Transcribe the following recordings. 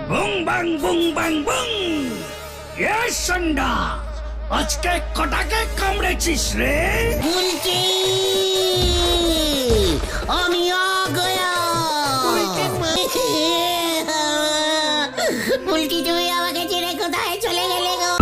বুং বাং বুং বাং বুং। এ সন্ডা, আজকে কটাকে কামড়েছিস রে? বুলটি আমি আ গয়া। বুলটি তুমি আমাকে ছেড়ে কোথায় চলে গেলে গো?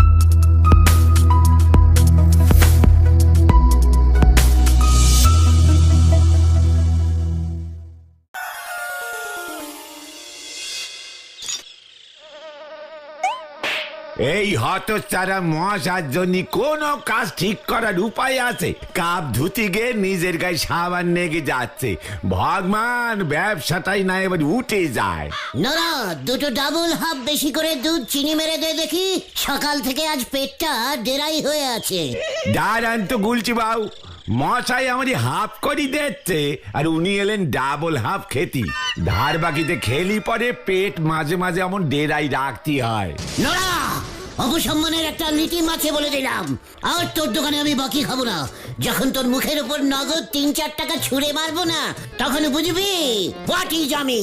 এই হতচারা মশার জন্য কোন কাজ ঠিক করার উপায় আছে? কাপ ধুতি গে নিজের গায়ে সাবান নেগে যাচ্ছে। ভগবান, ব্যবসাটাই না এবার উঠে যায়। না না, দুটো ডাবল হাফ বেশি করে দুধ চিনি মেরে দে দেখি। সকাল থেকে আজ পেটটা ডেরাই হয়ে আছে। দাঁড়ান তো গুলছি বাবু, মশাই আমারই হাফ করি দিচ্ছে আর উনি এলেন ডাবল হাফ খেতি। ধার বাকিতে খেলি পরে পেট মাঝে মাঝে এমন ডেরাই রাখতে হয়। নড়া, অপসম্মানের একটা নীতি মাছে বলে দিলাম। আর তোর দোকানে আমি বাকি খাবো না। যখন তোর মুখের উপর নগদ ৩-৪ টাকা ছুঁড়ে মারবো না, তখন বুঝবি হোয়াট ইজ আমি।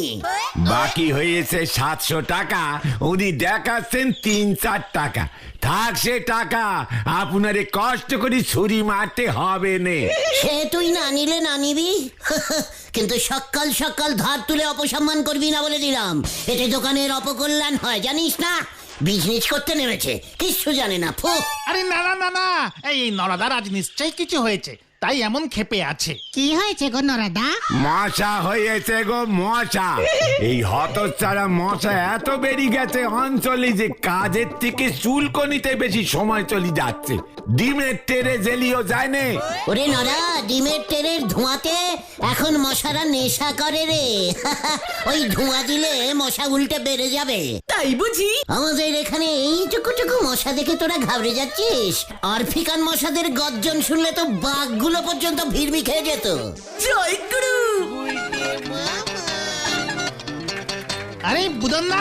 বাকি হয়েছে 700 টাকা, উনি দেখাচ্ছেন 3-4 টাকা। থাক সে টাকা, আপনারে কষ্ট করে ছুরি মারতে হবে নে। সে তুই না নিলে না নিবি, কিন্তু সকাল সকাল ধার তুলে অপসম্মান করবি না বলে দিলাম। এতে দোকানের অপকল্যাণ হয় জানিস না। বিজনেস করতে নেমেছে, কিচ্ছু জানে না। ফু। আরে না না না না, এই নরাদার আজ নিশ্চয়ই কিছু হয়েছে, তাই এমন ক্ষেপে আছে। কি হয়েছে গো নরাদা? মশা হয়েছে গো মশা। এই হতচ্ছাড়া মশা এত বেরিয়ে গেছে অঞ্চলে যে কাজের থেকে চুলকনিতে বেশি সময় চলে যাচ্ছে। ডিমের টেরে জেলিও যায় নে। ওরে নরা, ডিমের তেলের ধোঁয়াতে এখন মশারা নেশা করে রে। ওই ধোঁয়া দিলে মশা উল্টে বেড়ে যাবে। তাই বুঝি? আমাদের এখানে এইটুকু মশা দেখে তোরা ঘাবড়ে যাচ্ছিস? আরফিকান মশাদের গর্জন শুনলে তো বাঘগুলো পর্যন্ত ভিড়মি খেয়ে যেত। জয় গুরু। আরে বুদন না,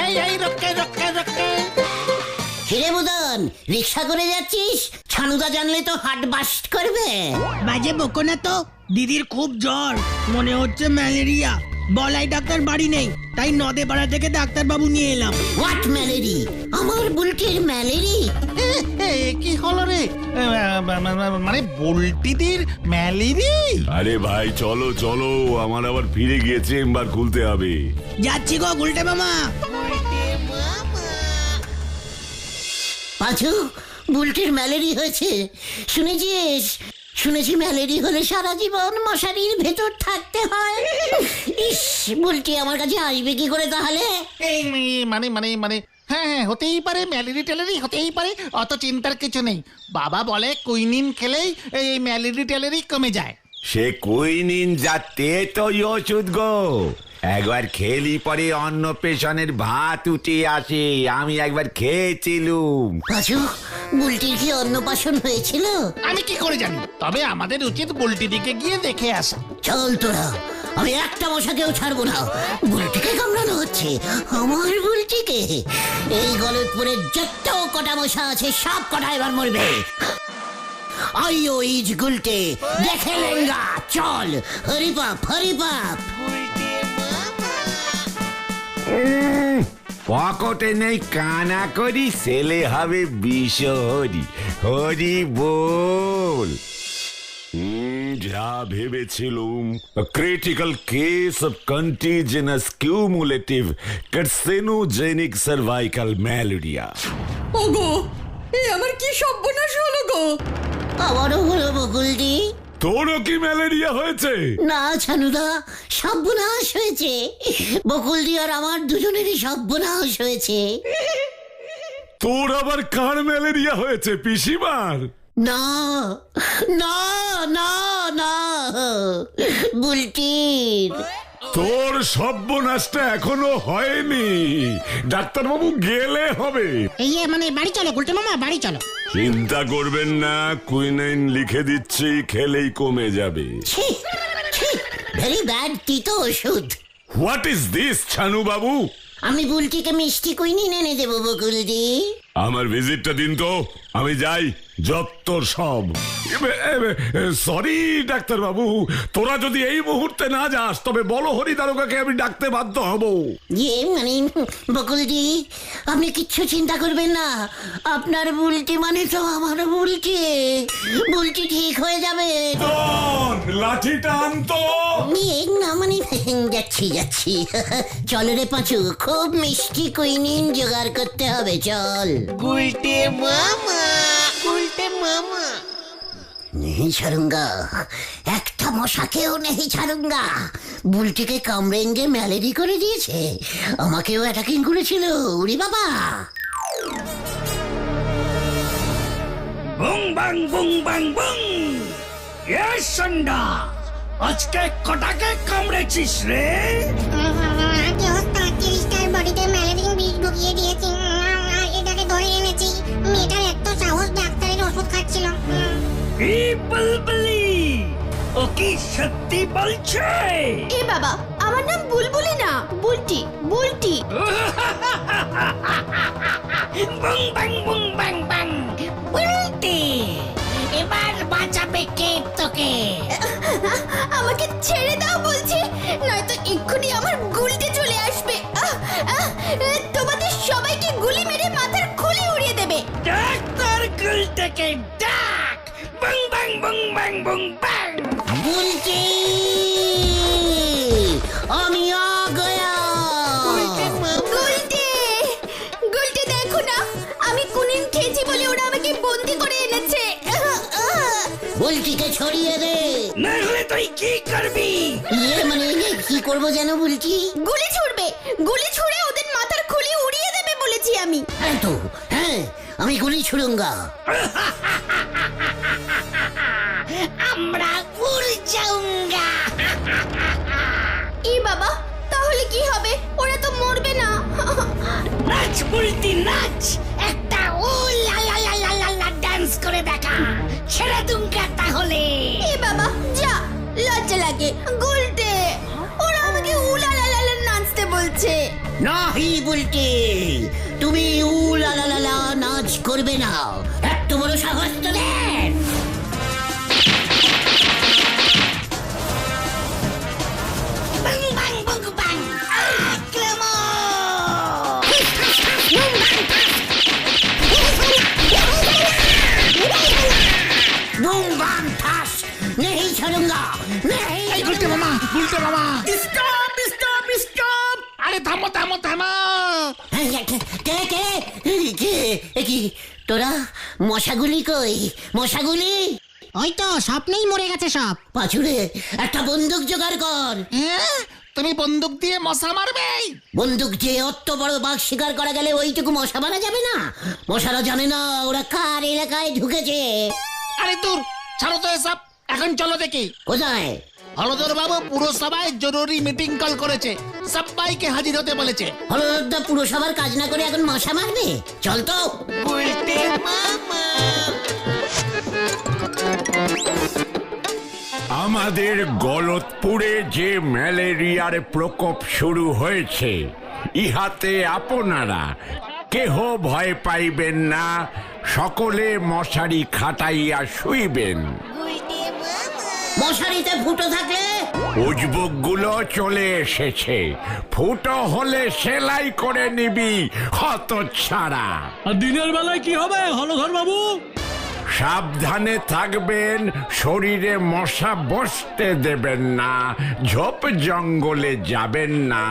এই এই রক্ষে রক্ষে রক্ষে। হিরে বুদন, রিক্সা করে যাচ্ছিস? ছানুদা জানলে তো হাট বাস্ট করবে। বাজে বকো না তো। দিদির খুব জ্বর, মনে হচ্ছে ম্যালেরিয়া। বলাই ডাক্তার বাড়ি নেই, তাই নদে পাড়া থেকে ডাক্তার বাবু নিয়ে এলাম। হোয়াট ম্যালেরি? আমার বুলটির ম্যালেরি? কি হলো রে? মানে বল্টিদের ম্যালেরি? আরে ভাই চলো চলো, আমার আবার ফিরে গিয়ে চেম্বার খুলতে হবে। যাচ্ছি গো গুলটে মামা। পাঁচু, বুলটির ম্যালেরি হয়েছে শুনেছিস? শুনেছি ম্যালেরি হলে সারা জীবন মশারির ভেতর থাকতে হয়। ইস, বুলটি আমার কাছে আসবে কি করে তাহলে? এই মানে মানে মানে হ্যাঁ হ্যাঁ, হতেই পারে, ম্যালেরি ট্যালেরি হতেই পারে, অত চিন্তার কিছু নেই। বাবা বলে কুইনিন খেলেই এই ম্যালেরি ট্যালেরি কমে যায়। সে কুইনিন যাতে তো ওষুধ গো। একবার খেলি পরে অন্য পেশনের ভাত উঠে আসে। আমি একবার খেয়েছিলুম। পাঁচু, বুলটির কি অন্নপ্রাশন হয়েছিল? আমি কি করে জানি, তবে আমাদের উচিত বুলটি দিকে গিয়ে দেখে আসা। চল তোরা, আমি একটা মশাকেও ছাড়বো না। বুলটিকে কামড়ানো হচ্ছে, আমার বুলটিকে। এই গলতপুরে যত কটা মশা আছে সব কটা এবার মরবে। আইও ইজ গুলটে, দেখে লেঙ্গা। চল, হরিপাপ হরিপাপ। পকেটে নেই কানা করি, ছেলে হবে বিশহরি। হরি বল। যা ভেবেছিলুম, critical case of contagious cumulative carcinogenic cervical malaria. ওগো, এ আমার কি সর্বনাশ হলো গো। আবারও হলো বকুলদি। তোরও কি ম্যালেরিয়া হয়েছে? না ছানুদা, সর্বনাশ হয়েছে। বকুলদি আর আমার দুজনেরই সর্বনাশ হয়েছে। তোর আবার কার ম্যালেরিয়া হয়েছে? পিসিমার? না না না না, বুলটির। তোর সর্বনাশটা এখনো হয়নি, ডাক্তারবাবু গেলে হবে। এই মানে বাড়ি চলো গুলটে মামা, বাড়ি চলো। চিন্তা করবেন না, কুইনাইন লিখে দিচ্ছি, খেলেই কমে যাবে। ভেরি ব্যাড তিতো ওষুধ। হোয়াট ইজ দিস ছানু বাবু? আমি বুলটিকে মিষ্টি কুইনিন এনে দেবো বকুলদি। আমার ভিজিটটা দিন তো, আমি যাই, যত সব। সরি ডাক্তার বাবু, তোরা যদি এই মুহূর্তে না যাস তবে বলো হরি দারোগাকে আমি ডাকতে বাধ্য হব। ইয়ে মানে বকুলজি, আপনি কিচ্ছু চিন্তা করবেন না। আপনার বুলটি মানে তো আমার বুলটি, বুলটি ঠিক হয়ে যাবে। লাঠিটা আনতো। না মানে যাচ্ছি যাচ্ছি। চল রে পাঁচু, খুব মিষ্টি কুইনিন জোগাড় করতে হবে, চল। নেই ছাড়ুঙ্গা, একটা মশাকেও নেই ছাড়ুঙ্গা। বুলটিকে কামড়েঙ্গে ম্যালেরি করে দিয়েছে, আমাকেও অ্যাটাকিং করেছিল। উড়ি বাবা! বুং বাং বুং বাং বুং। এ সন্ডা, আজকে কটাকে কামড়েছিস রে? আগে 30টার বডিতে ম্যালেরিয়া বিষ ঢুকিয়ে দিয়েছি। এটাকে ধরে এনেছি। মেয়েটার এত সাহস, ডাক্তারের ওষুধ খাচ্ছিল। কি বুলবুলি, ও কি সত্যি বলছে? এ বাবা, আমার নাম বুলবুলি না, বুলটি, বুলটি। বুং বাং বুং বাং বাং। বুলটি, এবার বাঁচাবে কে তোকে? আমাকে ছেড়ে দাও বলছি, নয়তো এক্ষুনি আমার গুলটে চলে আসবে। তোমাদের সবাইকে গুলি মেরে মাথার খুলি উড়িয়ে দেবে। ডাক্তার গুলটাকে ডাক। বুং বাং বুং বাং বুং বাং। বুলটি, আমি আ গয়া। গুলটে, গুলটে দেখো না, আমি কুনিন খেয়েছি বলে ওরা আমাকে বন্দি করে এনেছে। বুলটিকে ছড়িয়ে দে। না হলে তুই কি করবি? ইয়ে মানে কি করবো যেন বুলটি? গুলি ছুড়বে, গুলি ছুড়ে ওদের মাথার খুলি উড়িয়ে দেবে বলেছি আমি। হ্যাঁ তো, হ্যাঁ আমি গুলি ছুড়ুঙ্গা। আমরা উড় যাউঙ্গা। ই বাবা, তাহলে কি হবে? ওরা তো মরবে না। নাচ বুলটি নাচ, একটা ও লা লা লা লা লা লা ডান্স করে দেখা। ছেড়ে দুঙ্গা তাহলে। এ বাবা, যা, লজ্জা লাগে। গুলটে, ওরা আমাকে উলালালা নাচতে বলছে। নাহি বুলটি, তুমি উলালালা নাচ করবে না। এত বড় সাহস তোদের! বাং বাং বুং বাং। আক্রমণ! বুম বাম ঠাস, নেই ছাড়ুঙ্গা, নেই। এই গুলটে মামা, গুলটে মামা। Stop stop stop! আরে থামো থামো থামো। কে কে কে কি তোরা? মশাগুলি কই? মশাগুলি ওই তো স্বপ্নেই মরে গেছে সব। পাঁচুরে, একটা বন্দুক জোগাড় কর। তুমি বন্দুক দিয়ে মশা মারবে? বন্দুক দিয়ে অত বড় বাঘ শিকার করা গেলে ওইটুকু মশা মারা যাবে না? মশারা জানে না ওরা কার এলাকায় ঢুকেছে। আরে দূর, ছাড়ো তো এসব, এখন চলো দেখি। কোথায়? হলদর বাবু পুরসভায় জরুরি মিটিং কল করেছে, সবাইকে হাজির হতে বলেছে। হলদা পুরসভার কাজ না করে এখন মশা মারবে? চল তো। আমাদের গলতপুরে যে ম্যালেরিয়ার প্রকোপ শুরু হয়েছে, ইহাতে আপনারা কেহ ভয় পাইবেন না। সকলে মশারি খাটাইয়া শুইবেন। মশারিতে ফুটো থাকলে উজবুক গুলো চলে এসেছে, ফুটো হলে সেলাই করে নিবি হতচ্ছাড়া। আর দিনের বেলায় কি হবে হলধর বাবু? সাবধানে থাকবেন, শরীরে মশা বসতে দেবেন না, ঝোপ জঙ্গলে যাবেন না।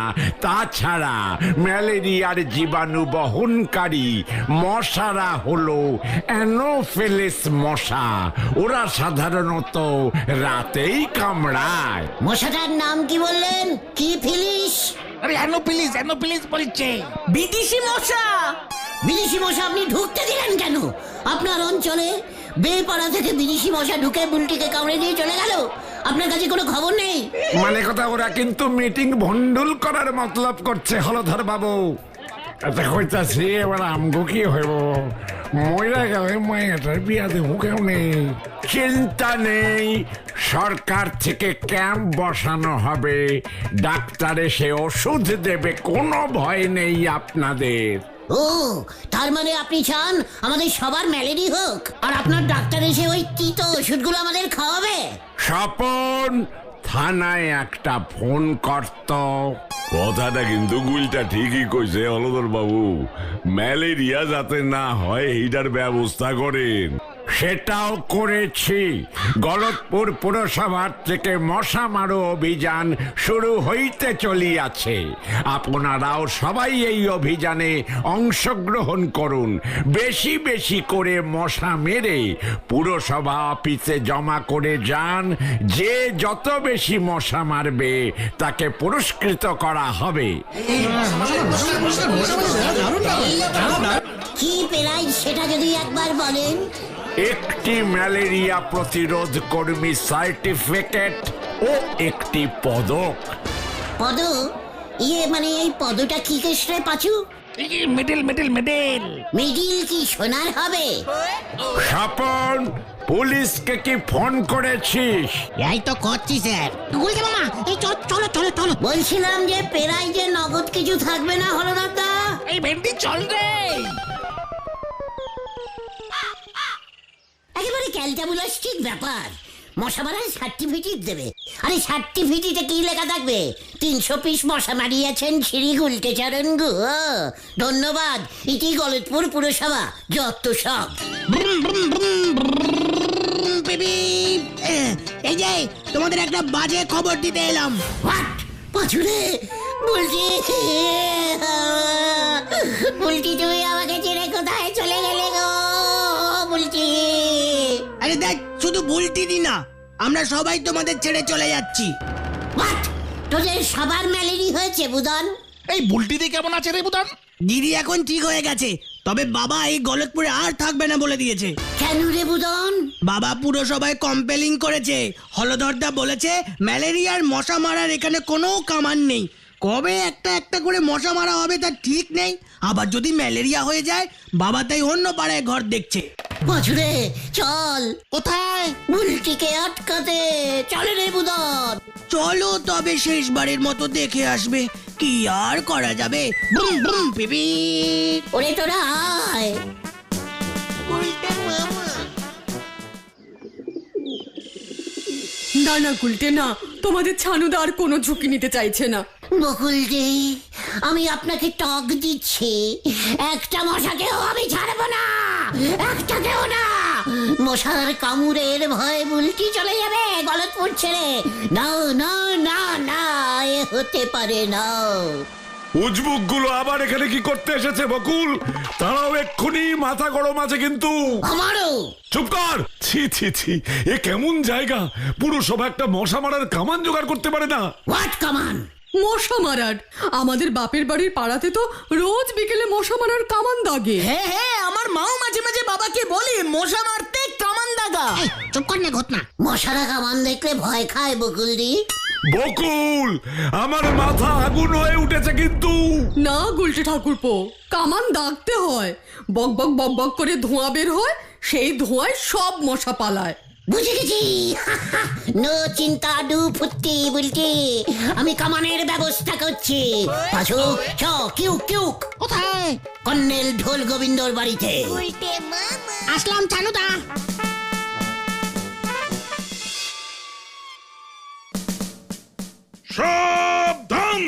তাছাড়া ম্যালেরিয়ার জীবাণু বহনকারী মশারা হলো অ্যানোফিলিস মশা। ওরা সাধারণত রাতেই কামড়ায়। মশাটার নাম কি বললেন? কি ফিলিস? আরে অ্যানোফিলিস, অ্যানোফিলিস বলছে। বিদেশি মশা। বিদেশি মশা আপনি ঢুকতে দিলেন কেন? আপনার অঞ্চলে বেপাড়া থেকে বিদেশি মশা ঢুকে বুলটিকে কামড়ে দিয়ে চলে গেল, আপনার কাছে কোনো খবর নেই? মানে কথা, ওরা কিন্তু মিটিং ভন্ডুল করার মতলব করছে হলধর বাবু। আচ্ছা কইতাছি, এবার আমগো কি হইব? মইরা গেলে মায়েটার বিয়া দেবো কেউ নেই। চিন্তা নেই, সরকার থেকে ক্যাম্প বসানো হবে, ডাক্তার এসে ওষুধ দেবে, কোনো ভয় নেই আপনাদের। ও, তার মানে আপনি চান আমাদের সবার ম্যালেরি হোক, আর আপনার ডাক্তার এসে ওই তিতো ওষুধগুলো আমাদের খাওয়াবে? স্বপন, থানায় একটা ফোন করত। কথাটা কিন্তু গুলটা ঠিকই কইছে হলদর বাবু, ম্যালেরিয়া যাতে না হয় এইটার ব্যবস্থা করেন। সেটাও করেছি। গলতপুর পুরসভার থেকে মশা মারো অভিযান শুরু হইতে চলিয়াছে। আপনারাও সবাই এই অভিযানে অংশগ্রহণ করুন। বেশি বেশি করে মশা মেরে পুরসভা অফিসে জমা করে যান। যে যত বেশি মশা মারবে তাকে পুরস্কৃত করা হবে। কি পেরাই সেটা যদি একবার বলেন। একটি ম্যালেরিয়া প্রতিরোধ কর্মী সার্টিফিকেট ও একটি পদক। পদ? ইয়ে মানে এই পদটা কি কেসরে Pachu? Medal medal medal. Medal কি সোনার হবে? স্বপন, পুলিশকে কি ফোন করেছিস? এই তো করছি স্যার। গুলটে মামা, এই চলো চলো চলো। বলছিলাম যে পেরাই যে নগদ কিছু থাকবে না হলদারদা? এই ভেন্ডি চল রে। একেবারে ক্যালটাবুলাস্টিক ব্যাপার। মশা মারার সার্টিফিকেট দেবে। আরে সার্টিফিকেটে কি লেখা থাকবে? 300 পিস মশা মারিয়েছেন শ্রী গুলটে চরণ গো। ধন্যবাদ, ইতি গলতপুর পুরসভা, যত সব। এই যে তোমাদের একটা বাজে খবর দিতে এলাম। হোয়াট? পাচুরে বলছি, বলছি তুমি আমাকে ছেড়ে কোথায় চলে গেলে গো? বলছি আরে দেখ, শুধু বুলটি দি না, আমরা সবাই তোমাদের ছেড়ে চলে যাচ্ছি। হোয়াট? তোদের সবার ম্যালেরি হয়েছে বুদন? এই বুলটি দিয়ে কেমন আছে রে বুদান? দিদি এখন ঠিক হয়ে গেছে, তবে বাবা এই গলতপুরে আর থাকবে না বলে দিয়েছে। কেন রে বুদন? বাবা পুরসভায় কম্পেলিং করেছে। হলধরদা বলেছে ম্যালেরিয়ার মশা মারার এখানে কোনো কামান নেই। কবে একটা একটা করে মশা মারা হবে তার ঠিক নেই। আবার যদি ম্যালেরিয়া হয়ে যায়, বাবা তাই অন্য পাড়ায় ঘর দেখছে। পাচুরে চল। কোথায়? বুলটিকে আটকাতে চলে রে বুদন। চলো তবে শেষবারের মতো দেখে আসবে, কি আর করা যাবে। বুম বুম পিপি। ওরে তোরা আয়। না না গুলটে না, তোমাদের ছানুদা আর কোনো ঝুঁকি নিতে চাইছে না। বকুলজি, আমি আপনাকে টক দিচ্ছি, একটা মশাকেও আমি ছাড়বো না, একটাকেও না। মশার কামড়ের ভয়ে বুলটি চলে যাবে গলতপুর ছেড়ে। না না না না, এ হতে পারে না। উজবুক গুলো আবার এখানে কি করতে এসেছে বকুল? তারাও এক্ষুনি মাথা গরম আছে কিন্তু। আমারও। চুপ কর। ছি ছি ছি, এ কেমন জায়গা? পুরসভা একটা মশা মারার কামান জোগাড় করতে পারে না। হোয়াট কামান? মশা মারার? আমাদের বাপের বাড়ির পাড়াতে তো রোজ বিকেলে মশা মারার কামান দাগে। হ্যাঁ হ্যাঁ, আমার মাও মাঝে মাঝে বাবাকে বলে মশা মারতে কামান দাগা। চুপ কর না ঘটনা। মশারা কামান দেখলে ভয় খায় বকুলদি। বকুল, আমার মাথা আগুন হয়ে উঠেছে কিন্তু। না গুলটে ঠাকুরপো, কামান দাগতে হয়। বক বক বক বক করে ধোঁয়া বের হয়, সেই ধোঁয়ায় সব মশা পালায়। বুঝে গেছি। নো চিন্তা ডু ফুটি বুলটি, আমি কামানের ব্যবস্থা করছি। পাশু চ কিউ কিউ। কোথায়? কর্নেল ঢোল গোবিন্দর বাড়িতে। আসলাম ছানুদা। সাবধান!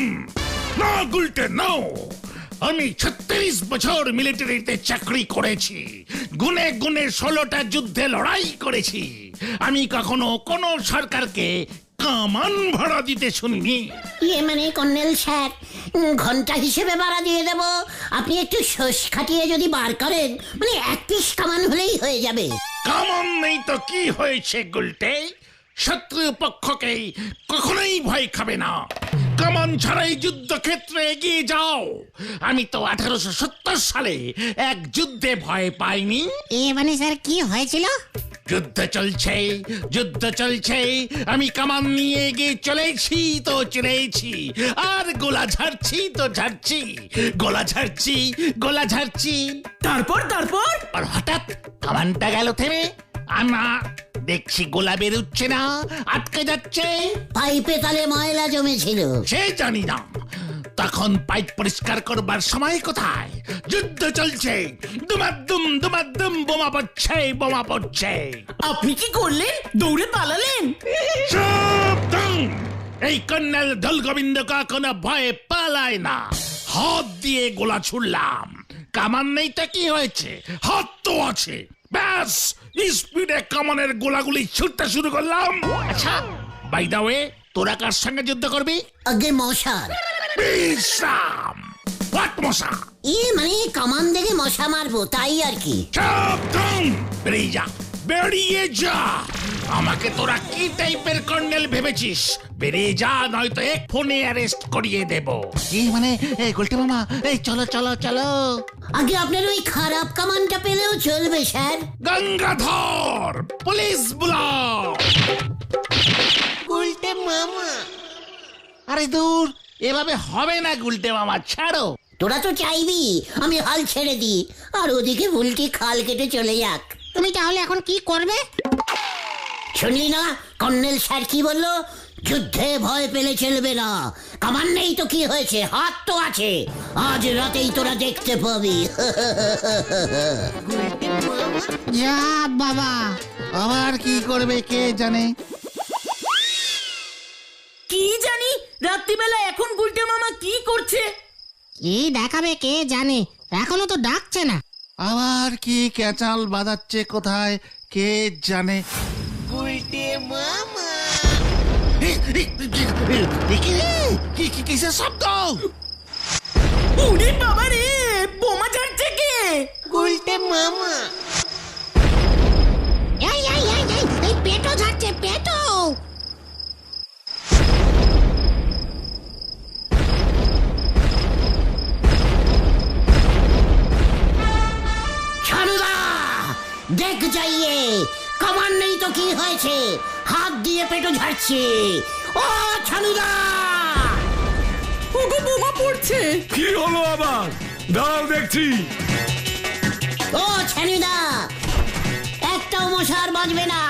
না গুলটে নাও। আমি 36 বছর মিলিটারিতে চাকরি করেছি, গুনে গুনে 16টা যুদ্ধে লড়াই করেছি। আমি কখনো কোনো সরকারকে কামান ভাড়া দিতে শুনিনি। ইয়ে মানে কর্নেল স্যার, ঘন্টা হিসেবে ভাড়া দিয়ে দেব। আপনি একটু শোষ খাটিয়ে যদি বার করেন, মানে 1 পিস কামান হলেই হয়ে যাবে। কামান নেই তো কি হয়েছে গুলটে? শত্রু পক্ষকে কখনোই ভয় খাবে না। কামান ছাড়াই যুদ্ধক্ষেত্রে এগিয়ে যাও। আমি তো 1870 সালে এক যুদ্ধে ভয় পাইনি। এ মানে স্যার কি হয়েছিল? যুদ্ধ চলছে, যুদ্ধ চলছে, আমি কামান নিয়ে এগিয়ে চলেছি তো চলেছি, আর গোলা ঝাড়ছি তো ঝাড়ছি, গোলা ঝাড়ছি, গোলা ঝাড়ছি। তারপর তারপর আর হঠাৎ কামানটা গেল থেমে। আমার দেখছি গোলা বেরোচ্ছে না, আটকে যাচ্ছে। পাইপে তালে ময়লা জমেছিল। সে জানি না, তখন পাইপ পরিষ্কার করবার সময় কোথায়? যুদ্ধ চলছে, দুমাদ্দুম দুমাদ্দুম বোমা পড়ছে, বোমা পড়ছে। আপনি কি করলেন? দৌড়ে পালালেন? সাবধান! এই কর্নেল দলগোবিন্দ কোনো ভয়ে পালায় না। হাত দিয়ে গোলা ছুড়লাম, কামান নেই তো কি হয়েছে, হাত তো আছে। ব্যাস স্পিডে কামানের গোলাগুলি ছুটতে শুরু করলাম। আচ্ছা, বাই দা ওয়ে, তোরা কার সঙ্গে যুদ্ধ করবি? আগে মশার। বিশ্রাম। হোয়াট মশা? মানে কামান দেখে মশা মারবো, তাই আর কি। সাবধান! বেরিয়ে যা, বেরিয়ে যা। আমাকে তোরা কি টাইপের কর্নেল ভেবেছিস? বেরিয়ে যা, নয়তো এক ফোনে অ্যারেস্ট করিয়ে দেব। কি মানে? গোলটে মামা, এই চলো চলো চলো। আগে আপনার ওই খারাপ কামানটা পেলেও চলবে স্যার। গঙ্গাধর, পুলিশ বুলাও। গুলটে মামা। আরে দূর, এভাবে হবে না গুলটে মামা, ছাড়ো। তোরা তো চাইবি আমি হাল ছেড়ে দিই, আর ওদিকে ভুলটি খাল কেটে চলে যাক। তুমি তাহলে এখন কি করবে? শুনলি না কর্নেল স্যার কি বললো? যুদ্ধে ভয় পেলে চলবে না। কামান নেই তো কি হয়েছে, হাত তো আছে। আজ রাতেই তোরা দেখতে পাবি। যা বাবা, আবার কি করবে কে জানে। কি জানি রাত্রিবেলা এখন গুলটে মামা কি করছে? কি দেখাবে কে জানে, এখনো তো ডাকছে না। আবার কি ক্যাচাল বাজাচ্ছে কোথায় কে জানে। কিসের শব্দ? উড়ি বাবা রে, বোমা ছাড়ছে কে? গুলটে মামা। এই পেটো ঝাড়ছে, পেটো। ছানুদা দেখ যাইয়ে, কামান নেই তো কি হয়েছে, হাত দিয়ে পেটো ঝাড়ছে। ও ছানুদা! ওগো বোমা পড়ছে। কি হলো আবার? দাঁড়াও দেখছি। ও ছানুদা, একটাও মশার বাঁচবে না,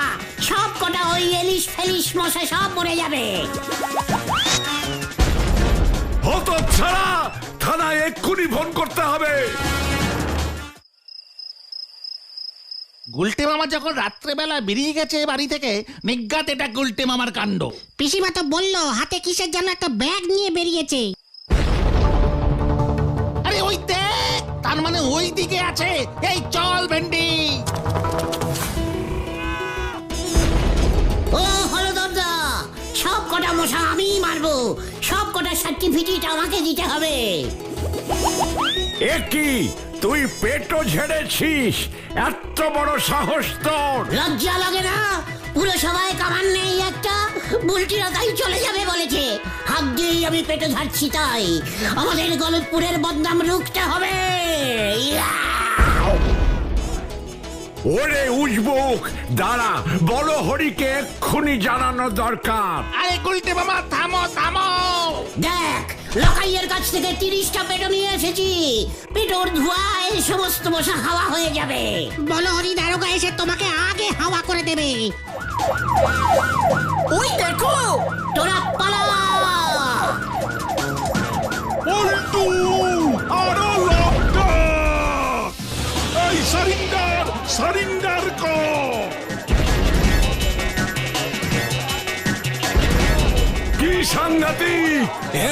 সব কটা ওই এলিশ ফেলিশ মশা সব মরে যাবে। হতো ছাড়া, থানায় এক্ষুনি ফোন করতে হবে। গুলটে মামা যখন রাত্রেবেলা বেরিয়ে গেছে বাড়ি থেকে, নিজ্ঞাত এটা গুলটে মামার কাণ্ড। পিসিমা তো বললো হাতে কিসের যেন একটা ব্যাগ নিয়ে বেরিয়েছে। আরে ওই দেখ, তার মানে ওই দিকে আছে। এই চল ভেন্ডি। ও হলদরদা, সব কটা মশা আমি মারবো, সব কটা সার্টিফিকেট আমাকে দিতে হবে। এ কি, তুই পেটও ঝেড়েছিস? এত বড় সাহস তোর! লজ্জা লাগে না? পুরো সবাই কামান নেই একটা, বুলটিরা তাই চলে যাবে বলেছে। হাত দিয়েই আমি পেটে ঝাড়ছি, তাই আমাদের গলতপুরের বদনাম রুখতে হবে। ওরে উজবুক, দাঁড়া, বড় হরিকে এক্ষুনি জানানো দরকার। আরে গুলটে মামা, থামো থামো। দেখ, লকাইয়ের কাছ থেকে 30টা পেটো নিয়ে এসেছি। পেটোর ধোঁয়ায় সমস্ত মশা হাওয়া হয়ে যাবে। বলো হরি দারোগা এসে তোমাকে আগে হাওয়া করে দেবে। ওই দেখো, তোরা পালা। পল্টু, আরো লঙ্কা। এই সারিন্ডার, সারিন্ডার কর। কি সাংঘাতিক!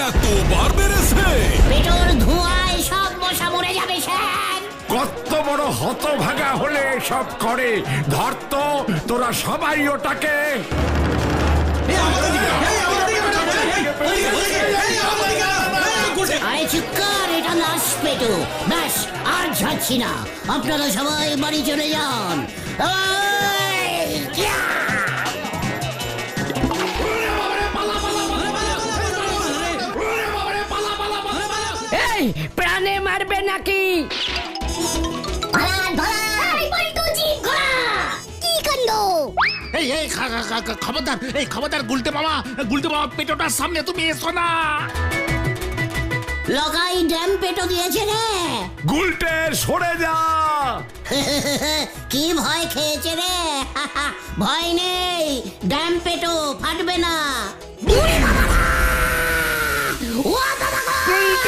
এতবার বেড়েছে! পেটোর ধোঁয়ায় সব মশা মরে যাবে স্যার। কত বড় হতভাগা হলে সব করে। ধর তো, তোরা সবাই ওটাকে। আরে চুপ কর, এটা লাশ পেটো। ব্যাস, আর ঝাড়ছি না, আপনারা সবাই বাড়ি চলে যান। এই প্রাণে মারবে নাকি? কি কাণ্ড! এই এই খবরদার, এই খবরদার গুলটে মামা, গুলটে মামা পেটোটার সামনে তুমি এসো না। লগাই ড্যাম পেটো দিয়েছে রে। গুলটে সরে যা। কি ভয় খেয়েছে রে? ভয় নেই, ড্যাম পেটো ফাটবে না। ও বাবা গো!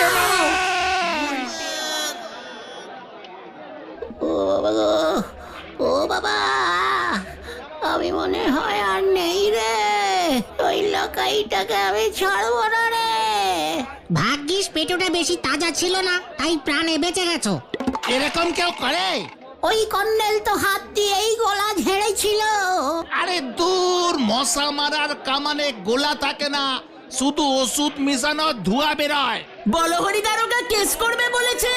ও বাবা গো, ও বাবা, আমি মনে হয় আর নেই রে, ওই লকাইটাকে আমি ছাড়বো না রে। ভাগ্যিস পেটুটা বেশি তাজা ছিল না, তাই প্রাণে বেঁচে গেছো। এরকম কেউ করে? ওই কর্নেল তো হাত দিয়েই গলা ঝেড়েছিল। আরে দূর, মশা মারার কামানে গোলা থাকে না, শুধু ওষুধ মিশানো ধোঁয়া বেরোয়। বলহরি দারোগা কেস করবে বলেছে।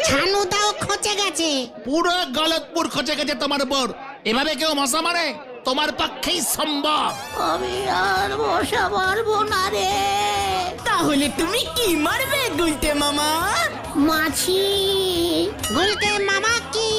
ছানুটাও খচে গেছে। পুরো গলতপুর খচে গেছে তোমার উপর। এভাবে কেউ মশা মারে? তোমার পক্ষেই সম্ভব। আমি আর বসা পারবো না রে। তাহলে তুমি কি মারবে গুলটে মামা? মাছি। গুলটে মামা কি